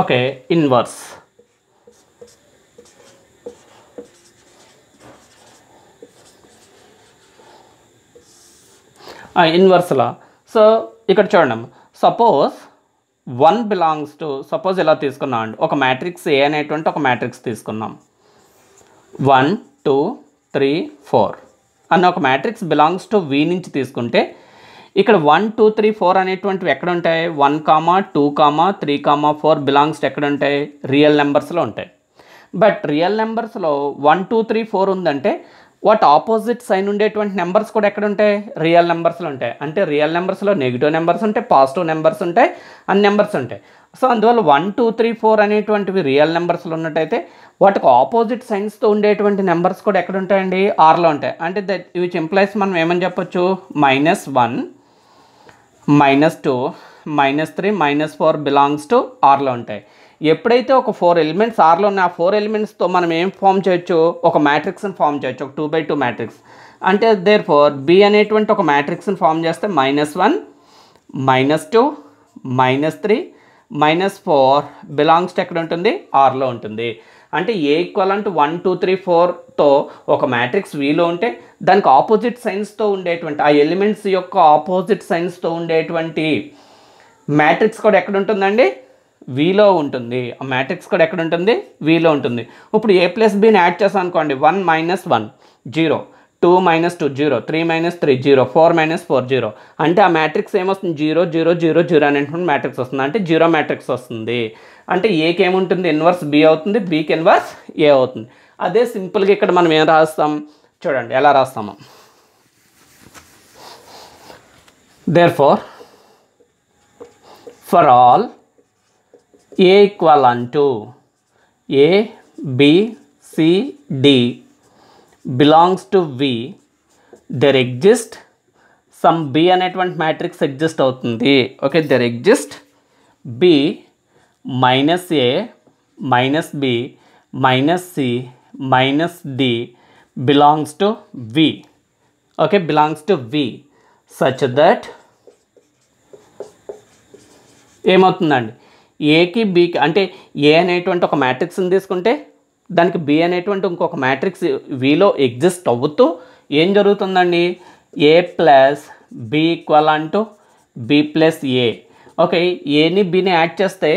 Okay, inverse. Inverse law. So ఇక్కడ చూడండి, suppose 1 belongs to, suppose ఇలా తీసుకున్నాం అండి, ఒక matrix ఏ అనేటువంటి ఒక matrix తీసుకున్నాం. 1 2 3 4 అన్న ఒక మ్యాట్రిక్స్ బిలాంగ్స్ టు వి నుంచి తీసుకుంటే ఇక్కడ 1 2 3 4 అనేటువంటివి ఎక్కడ ఉంటాయి? 1 2 3 4 బిలాంగ్స్ టు ఎక్కడ ఉంటాయి? రియల్ నెంబర్స్లో ఉంటాయి. బట్ రియల్ నెంబర్స్లో 1 2 3 4 ఉందంటే వాటి ఆపోజిట్ సైన్ ఉండేటువంటి నెంబర్స్ కూడా ఎక్కడ ఉంటాయి? రియల్ నెంబర్స్లో ఉంటాయి. అంటే రియల్ నెంబర్స్లో నెగిటివ్ నెంబర్స్ ఉంటాయి, పాజిటివ్ నెంబర్స్ ఉంటాయి, అన్ని నెంబర్స్ ఉంటాయి. సో అందువల్ల 1 2 3 4 అనేటువంటివి రియల్ నెంబర్స్లో ఉన్నట్టయితే వాటికి ఆపోజిట్ సైన్స్తో ఉండేటువంటి నెంబర్స్ కూడా ఎక్కడ ఉంటాయండి? ఆర్లో ఉంటాయి. అంటే దట్ విచ్ ఇంప్లైస్ మనం ఏమని చెప్పొచ్చు? -1 -2 -3 -4 బిలాంగ్స్ టు ఆర్లో ఉంటాయి. ఎప్పుడైతే ఒక 4 ఎలిమెంట్స్ ఆర్లో ఉన్నాయి, ఆ 4 ఎలిమెంట్స్తో మనం ఏం ఫామ్ చేయొచ్చు? ఒక మ్యాట్రిక్స్ని ఫామ్ చేయొచ్చు, ఒక 2x2 మ్యాట్రిక్స్. అంటే దేర్ ఫోర్ బి అనేటువంటి ఒక మ్యాట్రిక్స్ని ఫామ్ చేస్తే -1 -2 -3 -4 బిలాంగ్స్ టు ఎక్కడ ఉంటుంది? ఆర్లో ఉంటుంది. అంటే ఏ ఈక్వలెంట్ 1 2 3 4తో ఒక మ్యాట్రిక్స్ వీలో ఉంటే దానికి ఆపోజిట్ సైన్స్తో ఉండేటువంటి ఆ ఎలిమెంట్స్ యొక్క ఆపోజిట్ సైన్స్తో ఉండేటువంటి మ్యాట్రిక్స్ కూడా ఎక్కడ ఉంటుందండి? వీలో ఉంటుంది. ఆ మ్యాట్రిక్స్ కూడా ఎక్కడ ఉంటుంది? వీలో ఉంటుంది. ఇప్పుడు ఏ ప్లస్ బిని యాడ్ చేస్తాం అనుకోండి, 1 - 1 0, 2 - 2 0, 3 - 3 0, 4 - 4 0. అంటే ఆ మ్యాట్రిక్స్ ఏమొస్తుంది? 0 0 0 0 అనేటువంటి మ్యాట్రిక్స్ వస్తుంది. అంటే జీరో మ్యాట్రిక్స్ వస్తుంది. అంటే ఏకి ఏముంటుంది? ఇన్వర్స్ బి అవుతుంది, బికి ఇన్వర్స్ ఏ అవుతుంది. అదే సింపుల్గా ఇక్కడ మనం ఏం రాస్తాం చూడండి, ఎలా రాస్తాము. Therefore for all A equivalent to A, B, C, D belongs to V, there exist some B అనేటువంటి మ్యాట్రిక్స్ ఎగ్జిస్ట్ అవుతుంది. Okay, there exist B minus A minus B minus C minus D belongs to V. Okay, belongs to V such that ఏమవుతుందండి? ఏకి బికి, అంటే ఏ అనేటువంటి ఒక మ్యాట్రిక్స్ని తీసుకుంటే దానికి B అనేటువంటి ఇంకొక మ్యాట్రిక్స్ విలో ఎగ్జిస్ట్ అవుతూ ఏం జరుగుతుందండి? A plus B equal to B plus A. Okay, ఏని బిని యాడ్ చేస్తే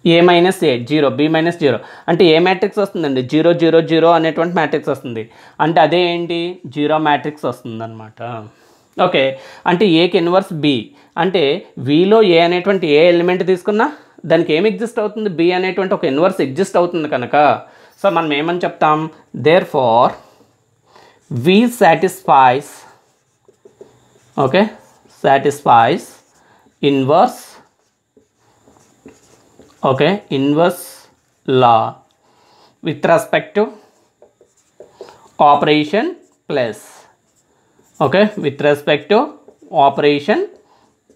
A minus A 0, B minus 0. అంటే ఏ మ్యాట్రిక్స్ వస్తుందండి? 0 0 0 అనేటువంటి మ్యాట్రిక్స్ వస్తుంది. అంటే అదే ఏంటి? జీరో మ్యాట్రిక్స్ వస్తుంది అనమాట. ఓకే, అంటే ఏకి ఇన్వర్స్ బి, అంటే విలో ఏ అనేటువంటి ఏ ఎలిమెంట్ తీసుకున్నా దానికి ఏం ఎగ్జిస్ట్ అవుతుంది? బి అనేటువంటి ఒక ఇన్వర్స్ ఎగ్జిస్ట్ అవుతుంది కనుక సో మనం ఏమని చెప్తాం? Therefore V satisfies, okay, satisfies inverse, okay, inverse law with respect to operation plus, okay, with respect to operation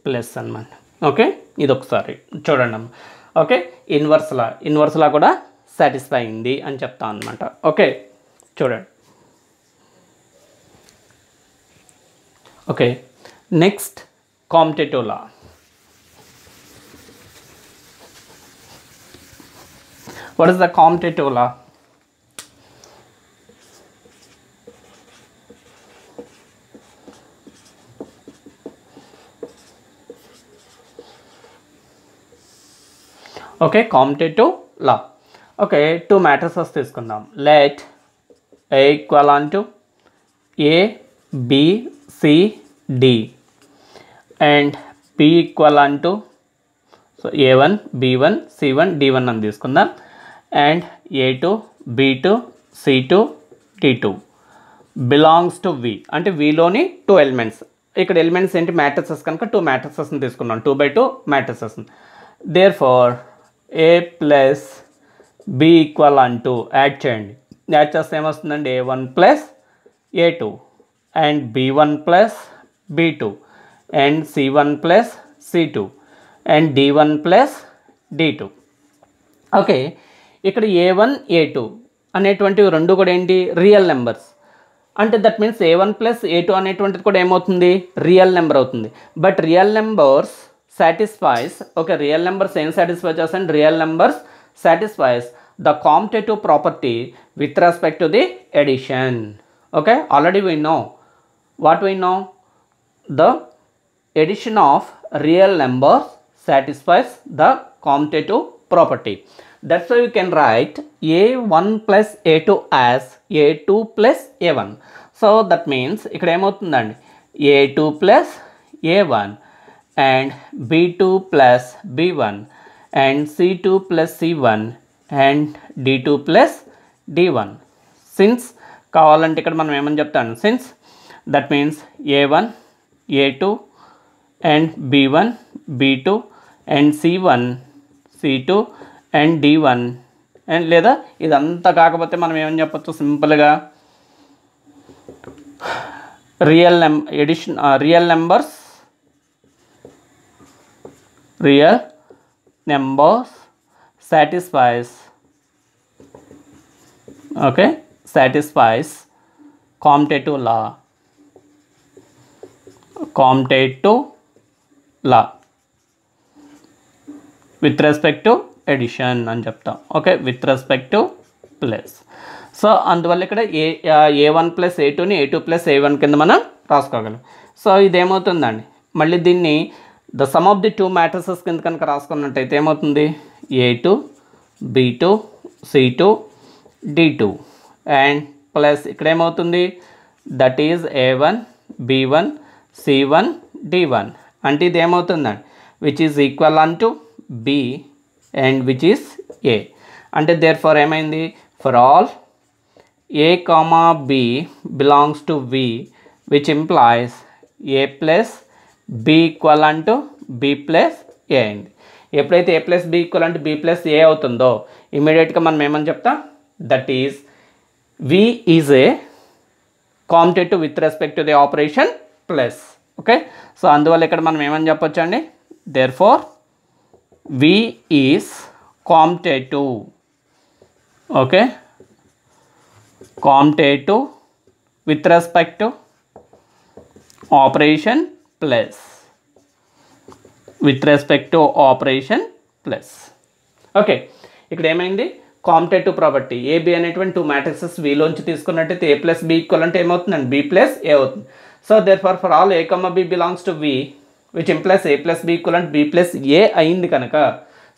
plus అన్నమాట. ఓకే, ఇది ఒకసారి చూడండి అమ్మ. ఓకే, ఇన్వర్స్లా కూడా సాటిస్ఫై అయింది అని చెప్తాను అనమాట. ఓకే, చూడండి. Okay, next commutative law. What is the commutative law? Okay, commutative law. Okay, 2 matrices తీసుకుందాం. Let A equal to A B C D and B equal to so A1 B1 C1 D1 అని తీసుకుందాం. And A2 B2 C2 D2 belongs to V. అంటే విలోని 2 elements. ఇక్కడ elements ఏంటి? Matrices కనుక 2 మ్యాట్రిసెస్ని తీసుకున్నాం, 2x2 matrices. Therefore A plus B equal to add చేయండి. యాడ్ చేస్తే ఏమొస్తుందండి? A1 plus A2 and B1 plus B2 and C1 plus C2 and D1 plus D2. Okay, ఇక్కడ A1 A2 అనేటువంటివి రెండు కూడా ఏంటి? Real numbers. అంటే that means A1 plus A2 అనేటువంటిది కూడా ఏమవుతుంది? రియల్ నెంబర్ అవుతుంది. But real numbers satisfies, okay, real numbers ఏం సాటిస్ఫై చేస్తాయండి? Real numbers satisfies the commutative property with respect to the addition. Okay, already we know what we know the addition of real numbers satisfies the commutative property. That's why you can write a1 plus a2 as a2 plus a1. So that means ఇక్కడ ఏమవుతుందండి a2 plus a1 and b2 plus b1 and c2 plus c1 and d2 plus d1. Since కావాలంటే ఇక్కడ మనం ఏమని చెప్తాను since that means a1 a2 and b1 b2 and c1 c2 and d1 and లేదా ఇదంతా కాకపోతే మనం ఏమని చెప్పచ్చు సింపుల్గా real numbers satisfies commutative law with respect to addition అని చెప్తాం. Okay with respect to plus. So అందువల్ల ఇక్కడ a1 plus a2ని a2 plus a1 కింద మనం రాసుకోగలం. సో ఇదేమవుతుందండి మళ్ళీ దీన్ని the sum of the two matrices కింద కనుక రాసుకున్నట్టయితే ఏమవుతుంది a2 b2 c2 d2 and plus ఇక్కడ ఏమవుతుంది that is a1 b1 c1 d1 అంటే ఇది ఏమవుతుందండి which is equal an to b and which is a అంటే therefore ఏమైంది for all a comma b belongs to v which implies a plus b equivalent to b plus a అయింది. ఎప్పుడైతే a plus b equivalent to b plus a అవుతుందో ఇమీడియట్గా మనం ఏమని చెప్తాం that is v is a commutative with respect to the operation plus. Okay so అందువల్ల ఇక్కడ మనం ఏమని చెప్పొచ్చు అండి therefore v is commutative. Okay, commutative with respect to operation plus. With respect to operation plus. Okay, ఇక్కడ ఏమైంది competitive property AB అనేటువంటి two matrixes వీలోంచి తీసుకున్నట్టయితే ఏ ప్లస్ బి ఈక్వల్ అంటే ఏమవుతుందండి బి ప్లస్ ఏ అవుతుంది. So therefore for all A comma B belongs to V which implies a plus b equivalent b plus a అయింది కనుక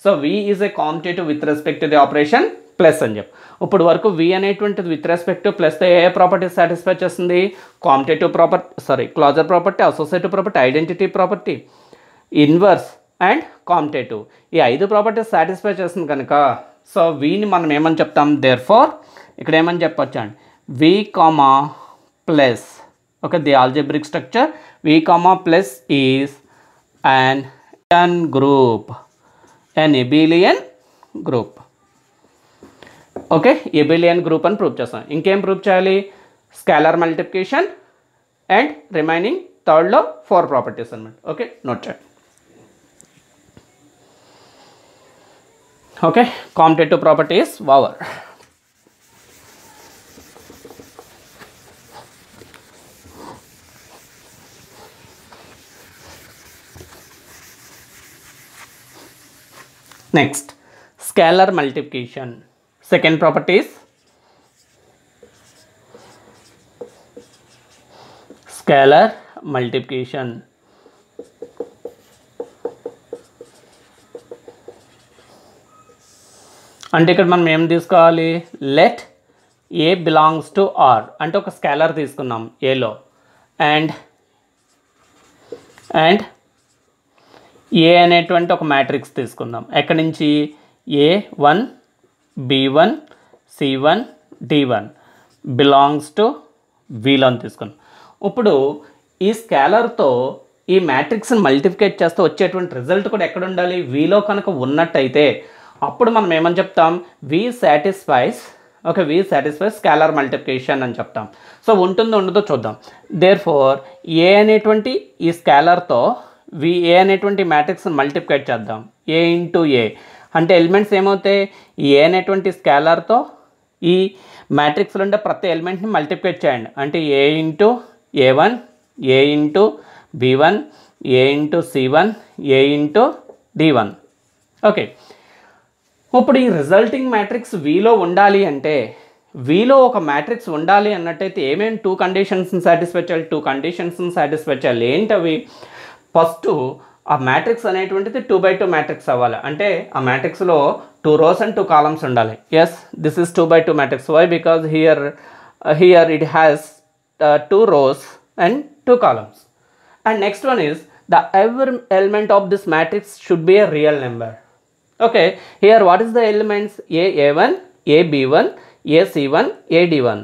so v is a commutative with respect to the operation plus అని చెప్పి ఇప్పుడు వరకు v అనేటువంటిది with respect to ప్లస్తో ఏ property satisfy చేస్తుంది commutative property closure property associative property identity property inverse and commutative ఈ 5 ప్రాపర్టీస్ సాటిస్ఫై చేస్తుంది కనుక సో వీని మనం ఏమని చెప్తాం దేర్ఫోర్ ఇక్కడ ఏమని చెప్పొచ్చు అండి v comma plus okay the algebraic structure v comma plus is an group, an abelian group. Okay abelian group అని ప్రూవ్ చేస్తాం. ఇంకేం ప్రూవ్ చేయాలి స్కేలార్ మల్టిప్లికేషన్ అండ్ రిమైనింగ్ థర్డ్లో 4 ప్రాపర్టీస్ అనమాట. ఓకే నోట్ చేయండి. Okay commutative properties over. Next, scalar multiplication. Second property is scalar multiplication. అంటే ఇక్కడ మనం ఏం తీసుకోవాలి let A belongs to R అంటే ఒక స్కేలర్ తీసుకున్నాం ఏలో అండ్ ఏ అనేటువంటి ఒక మ్యాట్రిక్స్ తీసుకుందాం ఎక్కడి నుంచి a1 b1 c1 d1 belongs to వీలో అని తీసుకున్నాం. ఇప్పుడు ఈ స్కేలర్తో ఈ మ్యాట్రిక్స్ని మల్టిప్లికేట్ చేస్తే వచ్చేటువంటి రిజల్ట్ కూడా ఎక్కడ ఉండాలి వీలో కనుక ఉన్నట్టయితే అప్పుడు మనం ఏమని చెప్తాం వి సాటిస్ఫైస్ స్కేలార్ మల్టిప్లికేషన్ అని చెప్తాం. సో ఉంటుందో ఉండదో చూద్దాం. దేర్ఫోర్ ఏ అనేటువంటి ఈ స్కేలర్తో ఏ అనేటువంటి మ్యాట్రిక్స్ని మల్టిప్లికేట్ చేద్దాం ఏ ఇంటూ ఏ అంటే ఎలిమెంట్స్ ఏమవుతాయి ఏ అనేటువంటి స్కేలర్తో ఈ మ్యాట్రిక్స్లో ఉండే ప్రతి ఎలిమెంట్ని మల్టిప్లికేట్ చేయండి అంటే ఏ ఇంటూ a1 ఏ ఇంటూ b1 ఏ ఇంటూ c1 ఏ ఇంటూ d1. ఓకే ఇప్పుడు ఈ రిజల్టింగ్ మ్యాట్రిక్స్ వీలో ఉండాలి అంటే వీలో ఒక మ్యాట్రిక్స్ ఉండాలి అన్నట్టయితే ఏమేమి 2 కండిషన్స్ని సాటిస్ఫై చేయాలి? 2 కండిషన్స్ని సాటిస్ఫై చేయాలి. ఏంటవి? ఫస్ట్ ఆ మ్యాట్రిక్స్ అనేటువంటిది 2x2 మ్యాట్రిక్స్ అవ్వాలి. అంటే ఆ మ్యాట్రిక్స్లో 2 rows and 2 columns ఉండాలి. Yes, this is 2x2 matrix. Why? Because here it has 2 rows and 2 columns. And next one is the every element of this matrix should be a real number. Okay, here what is the elements? A1, A B1, A C1, A D1.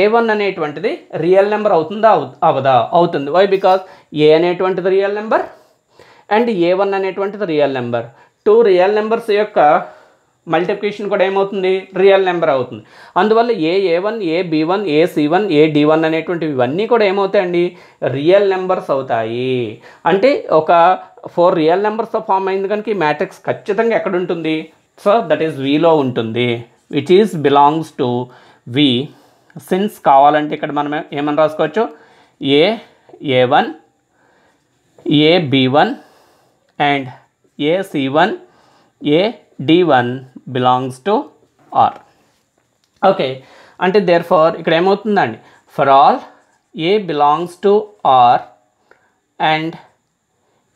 A1 అనేటువంటిది real number అవుతుందా అవదా? అవుతుంది. Why? Because ఏ అనేటువంటిది real number and A1 అనేటువంటిది real number. 2 real numbers యొక్క multiplication కూడా ఏమవుతుంది? Real number అవుతుంది. అందువల్ల A1, A B1, A C1, A D1 అనేటువంటివి ఇవన్నీ కూడా ఏమవుతాయండి? రియల్ నెంబర్స్ అవుతాయి. అంటే ఒక 4 రియల్ నెంబర్స్తో ఫామ్ అయింది కనుక ఈ మ్యాట్రిక్స్ ఖచ్చితంగా ఎక్కడ ఉంటుంది? సో దట్ ఈస్ Vలో ఉంటుంది, which is belongs to V. Since కావాలంటే ఇక్కడ మనం ఏమని రాసుకోవచ్చు? A1, A B1 and A C1, A D1 belongs to R. Okay, అంటే దేర్ ఫార్ ఇక్కడ ఏమవుతుందండి? For all A belongs to R and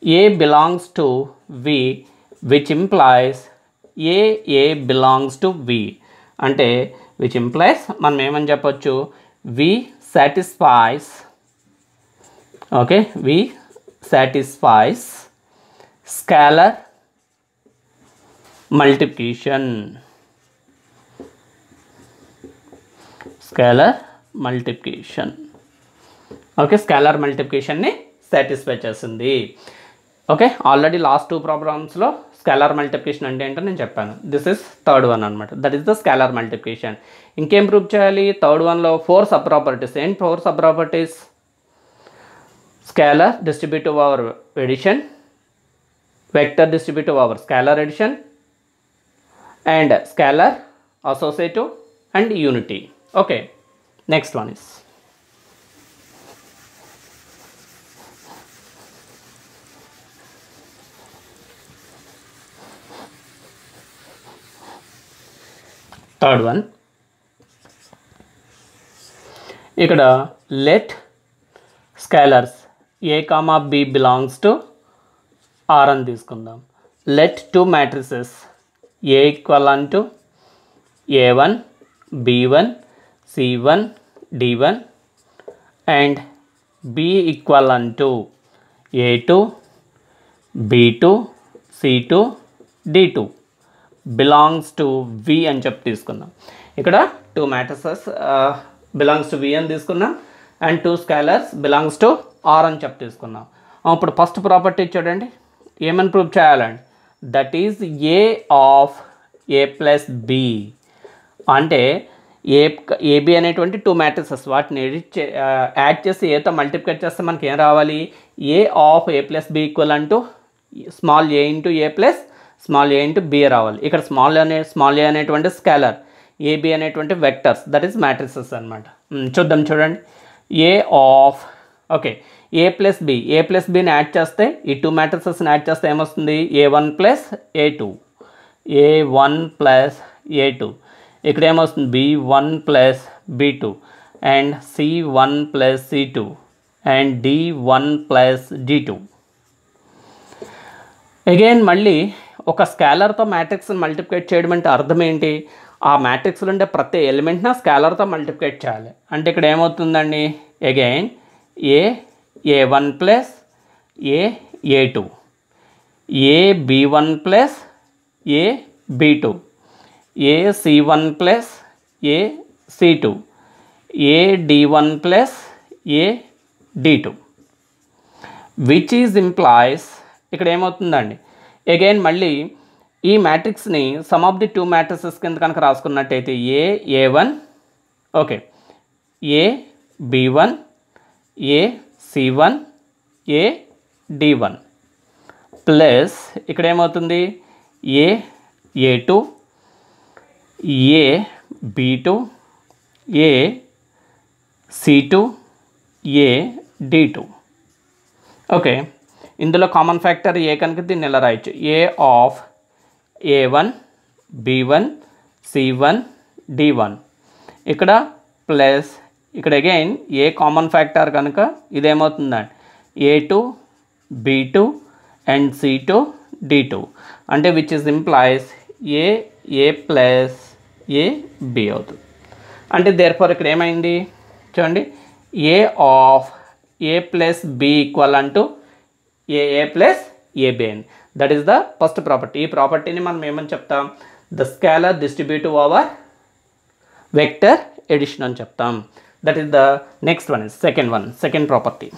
A belongs to V, which implies A belongs to V. అంటే which implies మనం ఏమని చెప్పొచ్చు? V satisfies, okay, V satisfies scalar multiplication. Scalar multiplication. Okay, scalar మల్టిప్లికేషన్ని satisfy చేస్తుంది. Okay, already last 2 ప్రాబ్లమ్స్లో scalar multiplication అంటే ఏంటో నేను చెప్పాను. దిస్ ఇస్ థర్డ్ వన్ అనమాట. That is the scalar multiplication. ఇంకేం ప్రూవ్ చేయాలి? థర్డ్ వన్లో 4 సబ్ ప్రాపర్టీస్. ఏంటి 4 sub properties? Scalar distributive over addition, vector distributive over scalar addition, and scalar associative and unity. Okay, next one is third one. ఇక్కడ let scalars a comma b belongs to R అని తీసుకుందాం. let 2 matrices A equivalent to A1, B1, C1, D1 and B equivalent to A2, B2, C2, D2 belongs to V అని చెప్పి తీసుకుందాం. ఇక్కడ 2 matrices belongs to V అని తీసుకున్నాం and 2 scalars belongs to R అని చెప్పి తీసుకున్నాం. ఇప్పుడు ఫస్ట్ ప్రాపర్టీ చూడండి, ఏమని ప్రూవ్ చేయాలండి? That is A of A plus B. అంటే ఏబి అనేటువంటి 2 మ్యాట్రిసెస్, వాటిని యాడ్ చేసి ఏతో మల్టిప్లై చేస్తే మనకి ఏం రావాలి? A of A plus B equal అంటూ small a into A plus small a into B రావాలి. ఇక్కడ స్మాల్ a అనేటువంటి స్కేలర్, AB అనేటువంటి వెక్టర్స్, దట్ ఈస్ మ్యాట్రిసెస్ అనమాట. చూద్దాం చూడండి. A of okay A plus B, A plus బిని add చేస్తే ఈ 2 మ్యాట్రిసెస్ని యాడ్ చేస్తే ఏమొస్తుంది? A1 plus A2, A1 plus A2. ఇక్కడ ఏమొస్తుంది? B1 plus B2 and C1 plus C2 and D1 plus D2. Again మళ్ళీ ఒక స్కేలర్తో మ్యాట్రిక్స్ని మల్టిప్లికేట్ చేయడం అంటే అర్థం ఏంటి? ఆ మ్యాట్రిక్స్లో ఉండే ప్రతి ఎలిమెంట్ని స్కేలర్తో మల్టిప్లికేట్ చేయాలి. అంటే ఇక్కడ ఏమవుతుందండి? Again A1 plus A2, B1 plus B2, C1 plus C2, D1 plus D2, which is implies ఇక్కడ ఏమవుతుందండి? అగైన్ మళ్ళీ ఈ మ్యాట్రిక్స్ని సమ్ ఆఫ్ ది 2 మ్యాట్రిసెస్ కింద కనుక రాసుకున్నట్టయితే A1, okay, B1, C1, D1 plus ఇక్కడ ఏమవుతుంది? A2, B2, C2, D2. Okay, ఇందులో కామన్ ఫ్యాక్టర్ ఏ కనుక దీన్ని ఎలా రాయొచ్చు? A of A1, B1, C1, D1 ఇక్కడ ప్లస్ ఇక్కడ అగైన్ ఏ కామన్ ఫ్యాక్టర్ కనుక ఇదేమవుతుందండి a2 b2 and c2 d2 అంటే which is implies a plus a b అవుతుంది. అంటే దేర్ఫోర్ ఇక్కడ ఏమైంది చూడండి a of a plus b equal అంటూ a ప్లస్ ab అయింది. That is the first property. ఈ ప్రాపర్టీని మనం ఏమని చెప్తాం the scalar distributive over vector addition అని చెప్తాం. That is the next one is second property.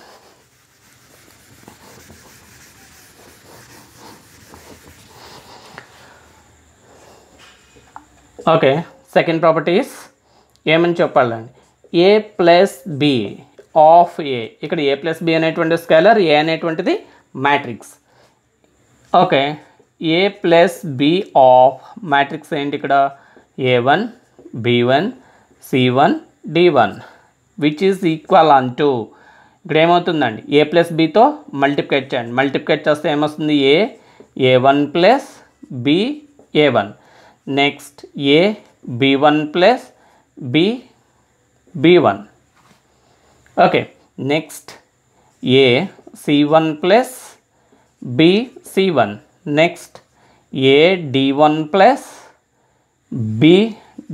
Okay second property is ఏమని చెప్పాలండి A plus B of A. ఇక్కడ ఏ ప్లస్ బి అనేటువంటి స్కేలర్, ఏ అనేటువంటిది matrix. Okay A plus B of matrix ఏంటి ఇక్కడ a1 b1 c1 d1 which is equal అంటూ ఇక్కడ ఏమవుతుందండి ఏ ప్లస్ బితో మల్టిప్లికేట్ చేయండి. మల్టిప్లికేట్ చేస్తే ఏమొస్తుంది a1 plus b a1 next a b1 plus b b1 okay next a c1 plus b c1 next a d1 plus b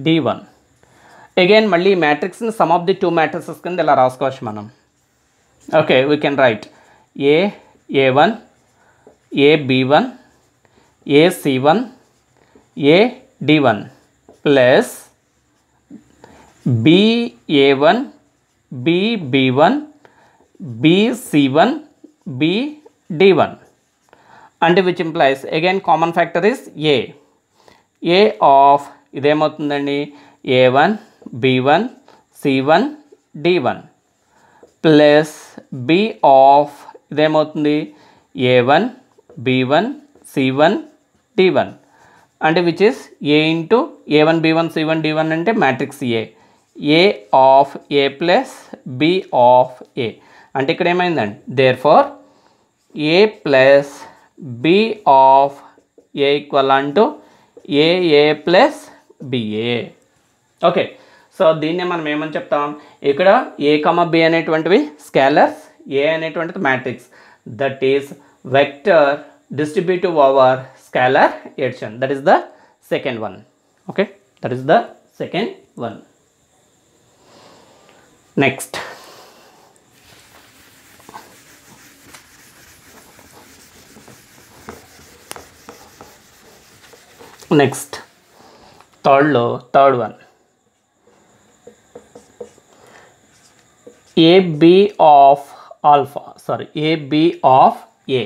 d1. Again మళ్ళీ ఈ మ్యాట్రిక్స్ని sum of the two matrices కింద ఇలా రాసుకోవచ్చు మనం. Okay we can write a1 a b1 a c1 a d1 plus b a1 b b1 b c1 b d1 అంటే which implies again common factor is A of ఇదేమవుతుందండి a1 b1 c1 d1 plus b of ఇదేమవుతుంది a1 b1 c1 d1 అంటే which is a into a1 b1 c1 d1 అంటే matrix A of A plus b of A. అంటే ఇక్కడ ఏమైందండి therefore A plus b of A equal అంటూ A plus BA. Okay so దీన్నే మనం ఏమని చెప్తాం ఇక్కడ ఏ కమ బి అనేటువంటివి స్కేలర్స్, ఏ అనేటువంటిది matrix. That is vector distributive over scalar addition. That is the second one. Okay that is the second one. Next third one AB of alpha, sorry AB of A.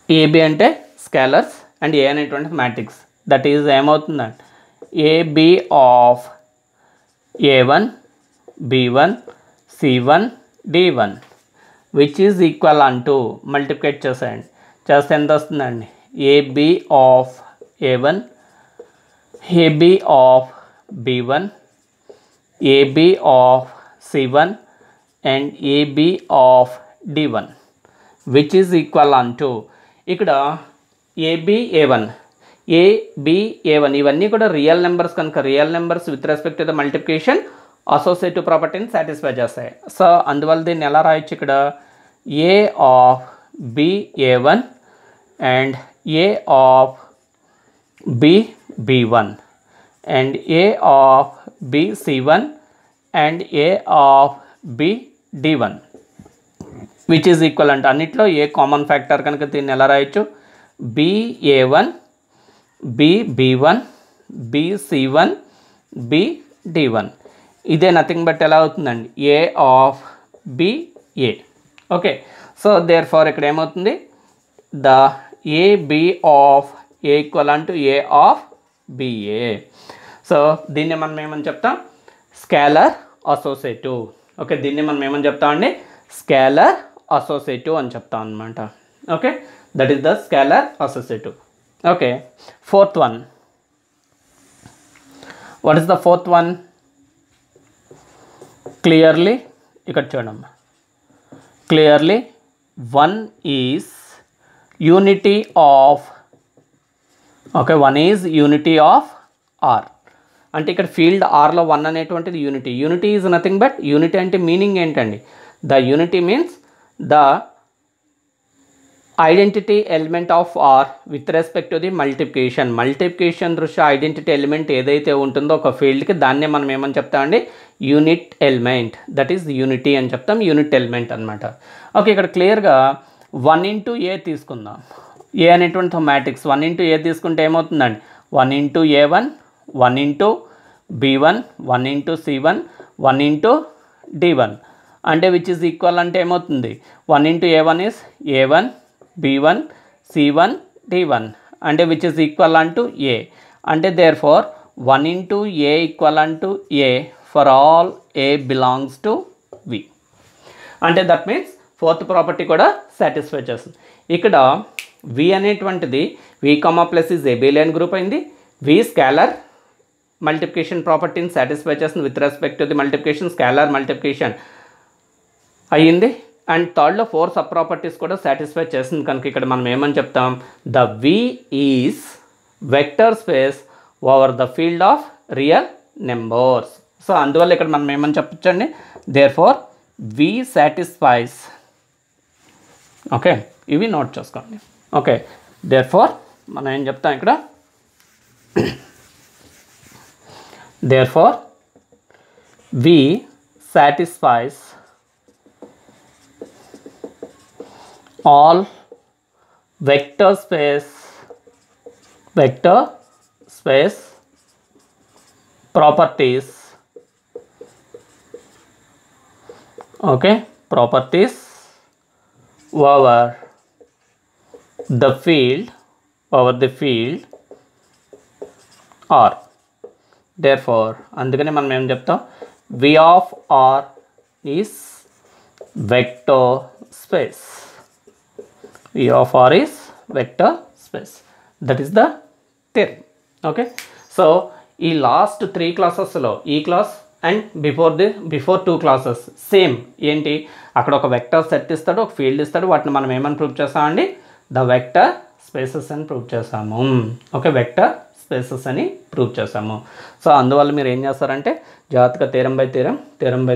AB అంటే scalers and ఏ అనేటువంటి matrix. That is ఏమవుతుందండి AB of A1 B1 C1 D1 which is equal అంటూ multiplicate చేసేయండి. చేస్తే ఎంత వస్తుందండి AB of A1 AB of B1 AB of C1 and AB of D1 which is equal unto ఇక్కడ AB A1 AB A1 ఇవన్నీ కూడా real numbers కనుక real numbers with respect to the multiplication associative ప్రాపర్టీని satisfy చేస్తాయి. So అందువల్ల దీన్ని ఎలా రాయొచ్చు ఇక్కడ A of B A1 and A of B B1 and A of B C1 and A of B D1 which is equivalent. అన్నిట్లో a common factor కనుక దీన్ని ఎలా రాయొచ్చు B A1 B B1 B C1 B D1 ఇదే nothing but ఎలా అవుతుందండి A of B A. Okay so therefore ఇక్కడ ఏమవుతుంది the AB of A equal to A of BA. So దీన్ని మనం ఏమని చెప్తాం స్కేలర్ అసోసియేటివ్. ఓకే దీన్ని మనం ఏమని చెప్తామండి స్కేలర్ అసోసియేటివ్ అని చెప్తాం అనమాట. Okay that is the scalar associative. Okay fourth one. What is the fourth one? Clearly ఇక్కడ చూడమ్మా clearly one is unity of okay, 1 is unity of R. అంటే ఇక్కడ ఫీల్డ్ ఆర్లో 1 అనేటువంటిది unity. Unity is nothing but, unity అంటే meaning ఏంటండి? The unity means the identity element of R with respect to the multiplication. Multiplication దృష్ట్యా identity element ఏదైతే ఉంటుందో ఒక ఫీల్డ్కి, దాన్నే మనం ఏమని చెప్తామండి? Unit element. That is unity అని చెప్తాం, యూనిట్ ఎలిమెంట్ అనమాట. ఓకే, ఇక్కడ క్లియర్గా 1 ఇంటూ ఏ తీసుకుందాం. ఏ అనేటువంటి మ్యాట్రిక్స్ 1 ఇంటూ ఏ తీసుకుంటే ఏమవుతుందండి? 1 into A1, 1 into B1, 1 into C1, 1 into D1. అంటే విచ్ ఈజ్ ఈక్వల్ అంటే ఏమవుతుంది? 1 into A1 is A1, B1, C1, D1. అంటే విచ్ ఈజ్ ఈక్వల్ అంటూ A. అంటే therefore 1 into A equal అంటూ A for all A belongs to V. అంటే that means fourth property కూడా satisfy చేస్తుంది. ఇక్కడ V అనేటువంటిది V, plus is abelian group అయింది. V స్కేలర్ మల్టిప్లికేషన్ ప్రాపర్టీని సాటిస్ఫై చేస్తుంది with respect to the multiplication, scalar multiplication అయ్యింది. అండ్ థర్డ్లో 4 సబ్ ప్రాపర్టీస్ కూడా సాటిస్ఫై చేస్తుంది. కనుక ఇక్కడ మనం ఏమని చెప్తాం? The V is vector space over the field of real numbers. So అందువల్ల ఇక్కడ మనం ఏమని చెప్పచ్చండి? Therefore V satisfies. Okay, ఇవి నోట్ చేసుకోండి. ఓకే, దేర్ ఫార్ మనం ఏం చెప్తాం ఇక్కడ? Therefore V satisfies all vector space properties. Okay, properties over the field R. Therefore అందుకనే మనం ఏం చెప్తాం? V of R is vector space. V of R is vector space. That is the theorem. Okay, so ఈ last 3 క్లాసెస్లో, ఈ class and before 2 classes same ఏంటి? అక్కడ ఒక వెక్టర్ సెట్ ఇస్తాడు, ఒక ఫీల్డ్ ఇస్తాడు. వాటిని మనం ఏమని ప్రూవ్ చేస్తామండి? ద వెక్టర్ స్పేసెస్ అని ప్రూవ్ చేసాము. ఓకే, వెక్టర్ స్పేసెస్ అని ప్రూవ్ చేసాము. సో అందువల్ల మీరు ఏం చేస్తారంటే జాగ్రత్తగా థీరం బై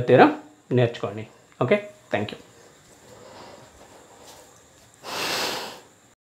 థీరం నేర్చుకోండి. Okay, thank you.